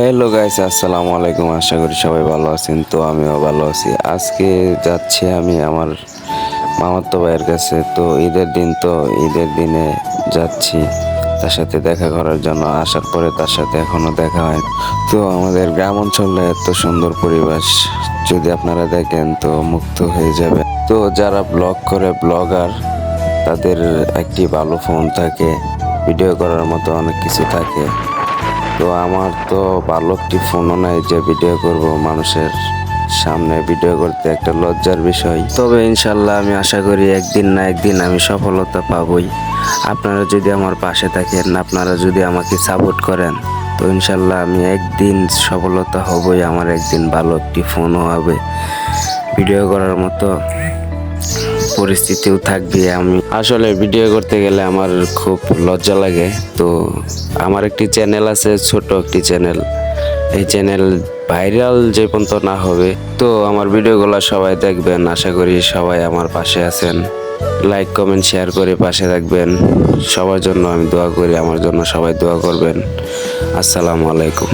Hello guys, আসসালামু আলাইকুম। আশা করি সবাই ভালো আছেন। তো আমিও ভালো আছি। আজকে যাচ্ছি আমি আমার মামাতো ভাইয়ের কাছে। তো ঈদের দিন, তো ঈদের দিনে যাচ্ছি তার সাথে দেখা করার জন্য। আসার পরে তার সাথে এখনো দেখা হয়। তো আমাদের গ্রাম অঞ্চলে এত সুন্দর পরিবেশ যদি আপনারা দেখেন তো মুগ্ধ হয়ে যাবে। তো যারা ব্লগ করে, ব্লগার, তাদের একটি ভালো ফোন থাকে, ভিডিও করার মতো অনেক কিছু থাকে। তো আমার তো ভালো একটি ফোনও নাই যে ভিডিও করব। মানুষের সামনে ভিডিও করতে একটা লজ্জার বিষয়। তবে ইনশাল্লাহ আমি আশা করি একদিন না একদিন আমি সফলতা পাবই। আপনারা যদি আমার পাশে থাকেন, আপনারা যদি আমাকে সাপোর্ট করেন, তো ইনশাল্লাহ আমি একদিন সফলতা হবই। আমার একদিন ভালো একটি ফোনও হবে, ভিডিও করার মতো পরিস্থিতিও থাকবে। আমি আসলে ভিডিও করতে গেলে আমার খুব লজ্জা লাগে। তো আমার একটি চ্যানেল আছে, ছোট একটি চ্যানেল। এই চ্যানেল ভাইরাল যে পর্যন্ত না হবে, তো আমার ভিডিওগুলো সবাই দেখবেন। আশা করি সবাই আমার পাশে আছেন। লাইক, কমেন্ট, শেয়ার করে পাশে থাকবেন। সবার জন্য আমি দোয়া করি, আমার জন্য সবাই দোয়া করবেন। আসসালামু আলাইকুম।